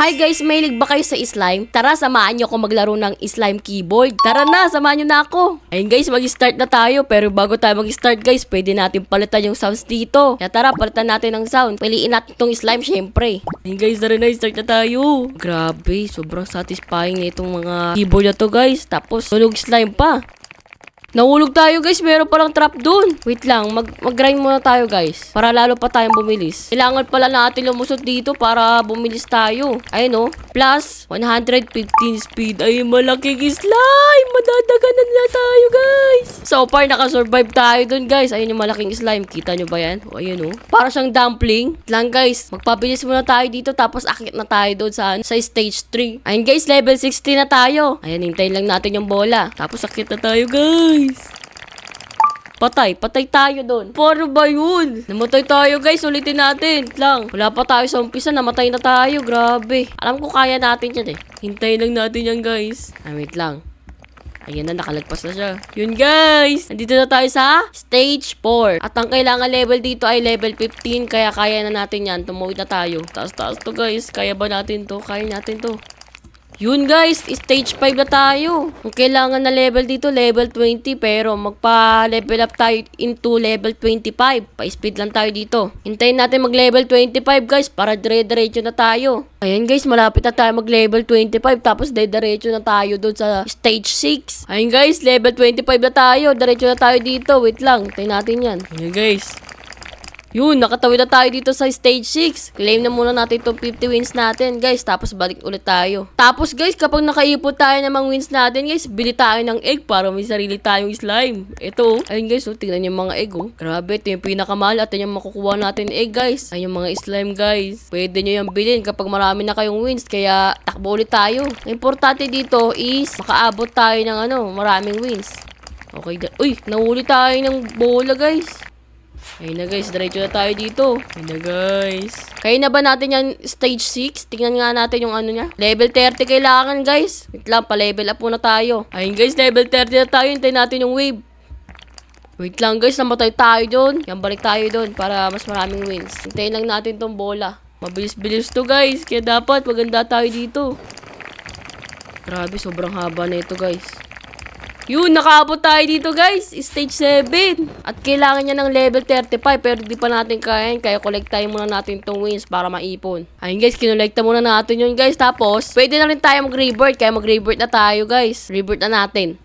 Hi guys, mahilig ba kayo sa slime? Tara, samahan nyo ako maglaro ng slime keyboard. Tara na, samahan nyo na ako. Ayun guys, mag-start na tayo. Pero bago tayo mag-start guys, pwede natin palitan yung sounds dito. Kaya tara, palitan natin ng sound. Piliin natin tong slime syempre. Ayun guys, tara na, start na tayo. Grabe, sobrang satisfying na itong mga keyboard na to guys. Tapos, tunog slime pa. Nahulog tayo guys, meron palang trap dun. Wait lang, mag-grind muna tayo guys. Para lalo pa tayong bumilis. Kailangan pala natin lumusot dito para bumilis tayo. Ayun o, plus 115 speed. Ay, malaking slime. Madadaganan na tayo guys. So far, nakasurvive tayo dun guys. Ayun yung malaking slime. Kita nyo ba yan? O, ayun o. Para siyang dumpling. Wait lang guys, magpabilis muna tayo dito. Tapos akit na tayo dun sa stage 3. Ayun guys, level 60 na tayo. Ayun, hintayin lang natin yung bola. Tapos akit na tayo guys. Patay tayo doon. Paano ba yun? Namatay tayo guys, ulitin natin. Lang, wala pa tayo sa umpisa, namatay na tayo. Grabe. Alam ko kaya natin yan eh. Hintayin lang natin yan guys. Wait lang. Ayan na, nakalagpas na siya. Yun guys, nandito na tayo sa stage 4. At ang kailangan level dito ay level 15. Kaya kaya na natin yan. Tumuwid na tayo. Taas to guys. Kaya ba natin to? Kaya natin to. Yun guys, stage 5 na tayo. Ang kailangan na level dito, level 20. Pero magpa-level up tayo into level 25. Pa-speed lang tayo dito. Hintayin natin mag-level 25 guys, para dire-diretso na tayo. Ayan guys, malapit na tayo mag-level 25. Tapos dire-diretso na tayo doon sa stage 6. Ayan guys, level 25 na tayo. Diretso na tayo dito. Wait lang, hintayin natin yan. Ayan guys. Yun, nakatawid na tayo dito sa stage 6. Claim na muna natin itong 50 wins natin, guys. Tapos balik ulit tayo. Tapos, guys, kapag nakaipot tayo ng mga wins natin, guys, bili tayo ng egg para may sarili tayong slime. Ito, ayun, guys, tignan yung mga egg, oh. Grabe, ito yung pinakamahal at yung makukuha natin egg, guys. Ayun yung mga slime, guys. Pwede nyo yung bilhin kapag marami na kayong wins. Kaya, takbo ulit tayo. Ang importante dito is makaabot tayo ng maraming wins. Okay, uy, nahuli tayo ng bola, guys. Ayun na guys, diretso na tayo dito. Ayun na guys. Kaya na ba natin yung stage 6? Tingnan nga natin yung niya. Level 30 kailangan guys. Wait lang, pa-level up muna tayo. Ayun guys, level 30 na tayo. Hintayin natin yung wave. Wait lang guys, namatay tayo doon. Yan, balik tayo doon para mas maraming wins. Hintayin lang natin tong bola. Mabilis-bilis to guys. Kaya dapat maganda tayo dito. Grabe, sobrang haba na ito guys. Yun, nakaabot tayo dito guys. Stage 7. At kailangan niya ng level 35. Pero di pa natin kaya kolektahin muna natin itong wins para maipon. Ayun guys, kinolekta muna natin yun guys. Tapos, pwede na rin tayo mag-revert. Kaya mag-revert na tayo guys. Revert na natin.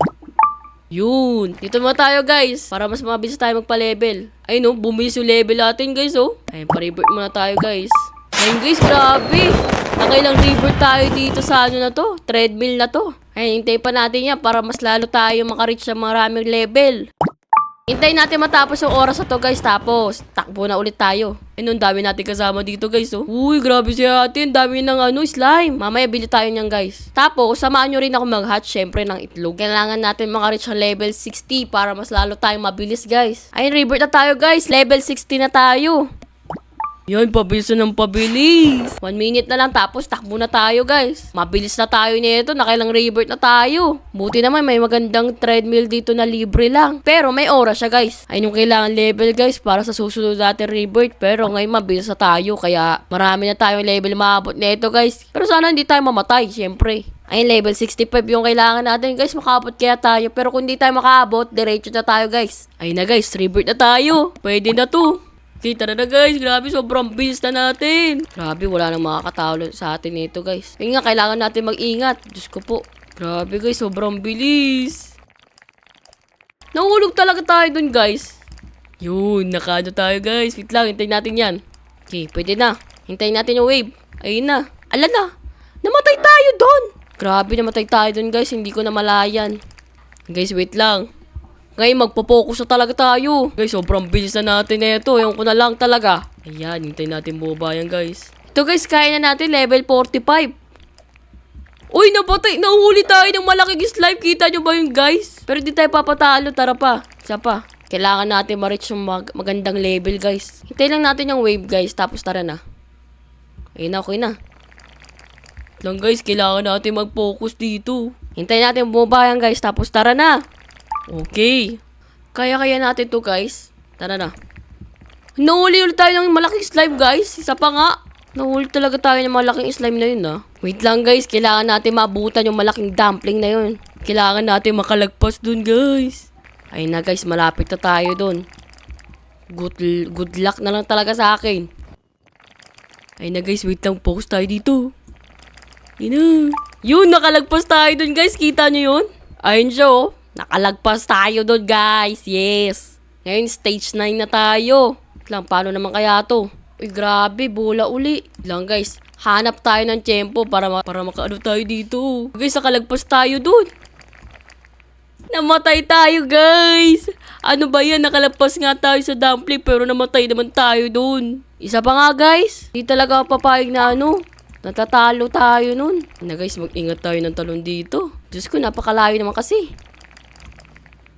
Yun. Dito muna tayo guys. Para mas mabilis tayo magpa-level. Ayun no, bumilis yung level natin guys oh. Ayun, pa-revert muna tayo guys. Ayun guys, grabe. Nakailang revert tayo dito sa na to. Treadmill na to. Ayun, hintay pa natin yan para mas lalo tayo makareach sa maraming level. Hintay natin matapos yung oras na to guys. Tapos, takbo na ulit tayo. Ayun, dami natin kasama dito guys oh. Uy, grabe siya atin. Dami ng slime. Mamaya bili tayo niyan guys. Tapos, samahan nyo rin ako mag-hatch syempre ng itlog. Kailangan natin makareach ang level 60 para mas lalo tayong mabilis guys. Ayun, revert na tayo guys. Level 60 na tayo. Yan, pabilis na ng pabilis. 1 minute na lang, tapos takbo na tayo, guys. Mabilis na tayo nito, nakailang revert na tayo. Buti naman, may magandang treadmill dito na libre lang. Pero may oras siya, guys. Ayun yung kailangan level, guys, para sa susunod natin revert. Pero ngayon, mabilis na tayo, kaya marami na tayong level maabot nito, guys. Pero sana hindi tayo mamatay, syempre. Ayun, level 65 yung kailangan natin, guys. Makaabot kaya tayo. Pero kung hindi tayo makaabot, diretso na tayo, guys. Ayun na, guys, revert na tayo. Pwede na to. Okay, tara na guys. Grabe, sobrang bilis na natin. Grabe, wala nang makakatalo sa atin nito guys. Kaya nga, kailangan natin mag-ingat. Diyos ko po. Grabe guys, sobrang bilis. Nahulog talaga tayo dun guys. Yun, nakano tayo guys. Wait lang, hintayin natin yan. Okay, pwede na. Hintayin natin yung wave. Ayun na. Ala na. Namatay tayo dun. Grabe, namatay tayo dun guys. Hindi ko na malayan. Guys, wait lang. Ngayon, magpo-focus na talaga tayo. Guys, sobrang bilis na natin na ito. Yung ko na lang talaga. Ayan, hintayin natin bumaba yan, guys. Ito, guys, kaya na natin level 45. Uy, napatay. Nahuli tayo ng malaking slime. Kita nyo ba yun, guys? Pero di tayo papatalo. Tara pa. Isa pa. Kailangan natin ma-reach yung magandang level, guys. Hintayin lang natin yung wave, guys. Tapos tara na. Ayun na, okay na. Lang, guys, kailangan natin mag-focus dito. Hintayin natin bumaba yan, guys. Tapos tara na. Okay. Kaya natin to guys. Tara na. Nahuli ulit tayo ng malaking slime guys. Isa pa nga. Nahuli talaga tayo ng malaking slime na yun Wait lang guys, kailangan natin maabutan yung malaking dumpling na yun. Kailangan natin makalagpas dun guys. Ayun na guys, malapit na tayo dun. Good luck na lang talaga sa akin. Ayun na guys, wait lang, focus tayo dito. Yun na. Yun, nakalagpas tayo dun guys, kita nyo yun? Ayun siya oh, nakalagpas tayo dun guys, yes. Ngayon, stage 9 na tayo. Wait lang, paano naman kaya to? Uy, grabe, bola uli. Lang guys, hanap tayo ng tiyempo para makaano tayo dito. Guys, nakalagpas tayo dun. Namatay tayo, guys. Ano ba yan? Nakalagpas nga tayo sa dumpling pero namatay naman tayo dun. Isa pa nga, guys. Di talaga ako papayag na ano. Natatalo tayo nun. Na guys, mag-ingat tayo ng talon dito. Diyos ko, napakalayo naman kasi.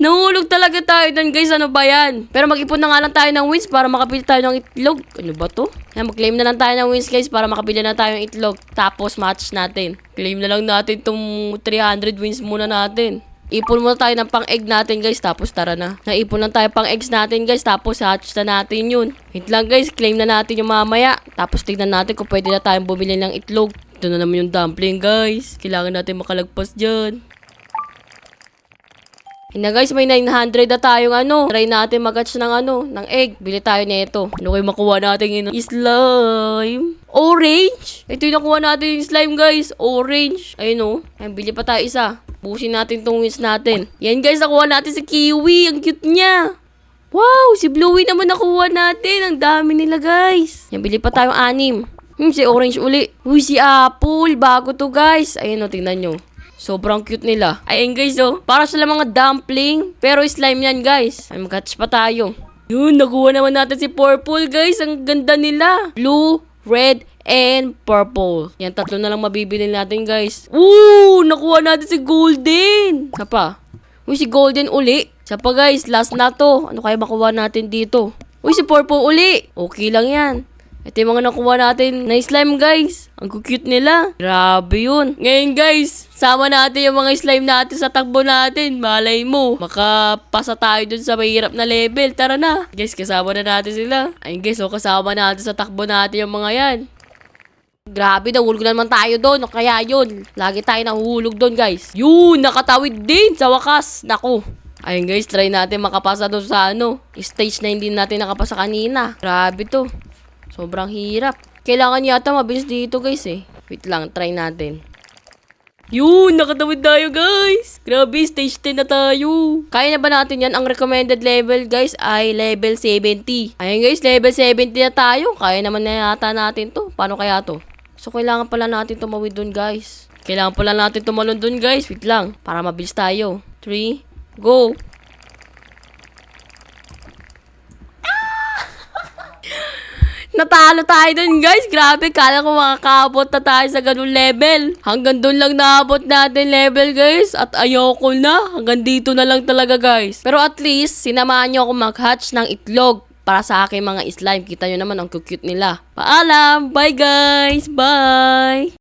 Nahulog talaga tayo dun guys, ano ba yan? Pero mag-ipon na nga lang tayo ng wins para makabili tayo ng itlog. Ano ba to? Yan, mag-claim na lang tayo ng wins guys para makabili na tayo ng itlog. Tapos match natin. Claim na lang natin tong 300 wins muna natin. Ipon muna tayo ng pang-egg natin guys, tapos tara na. Naipon lang tayo pang-eggs natin guys, tapos hatch na natin yun. Wait lang guys, claim na natin yung mamaya. Tapos tignan natin kung pwede na tayong bumili ng itlog. Ito na naman yung dumpling guys. Kailangan natin makalagpas dyan. Yun na guys, may 900 na tayong ano. Try natin mag-hatch ng egg. Bili tayo nito. Ano kayo makuha natin yun? Slime. Orange? Ito yung nakuha natin yung slime guys. Orange. Ayun o. Ayun, bili pa tayo isa. Busin natin tong wins natin. Yan guys, nakuha natin si Kiwi. Ang cute niya. Wow, si Bluey naman nakuha natin. Ang dami nila guys. Yan, bili pa tayong 6. Si Orange uli. Uy, si Apple. Bago to guys. Ayun o, tingnan nyo. Sobrang cute nila. Ayun guys oh. Para sila mga dumpling. Pero slime yan guys. Ay, mag-hatch pa tayo. Yun, nakuha naman natin si Purple guys. Ang ganda nila. Blue, red, and purple. Yan, tatlo na lang mabibili natin guys. Ooh, nakuha natin si Golden. Isa pa. Uy, si Golden uli. Isa pa guys, last na to. Ano kaya makuha natin dito? Uy, si Purple uli. Okay lang yan. Ito yung mga nakuha natin na slime guys. Ang cute nila. Grabe yun. Ngayon guys, sama natin yung mga slime natin sa takbo natin. Malay mo, makapasa tayo dun sa mahirap na level. Tara na. Guys, kasama na natin sila. Ayun guys, so kasama natin sa takbo natin yung mga yan. Grabe, nahulog na naman tayo doon. O kaya yun, lagi tayo nahuhulog doon guys. Yun, nakatawid din sa wakas. Naku. Ayun guys, try natin makapasa doon sa stage na hindi natin nakapasa kanina. Grabe to. Sobrang hirap. Kailangan yata mabilis dito guys eh. Wait lang, try natin. Yun, nakatawid tayo guys. Grabe, stage 10 na tayo. Kaya na ba natin yan? Ang recommended level guys ay level 70. Ayun guys, level 70 na tayo. Kaya naman na yata natin to. Paano kaya to? So, kailangan pala natin tumawid dun guys. Kailangan pala natin tumalon dun guys. Wait lang, para mabilis tayo. 3, go! Natalo tayo dun guys. Grabe, kala ko makakaabot na tayo sa ganun level. Hanggang dun lang naabot natin level guys. At ayoko na. Hanggang dito na lang talaga guys. Pero at least, sinamahan nyo ako mag-hatch ng itlog para sa aking mga slime. Kita nyo naman ang cute nila. Paalam! Bye guys! Bye!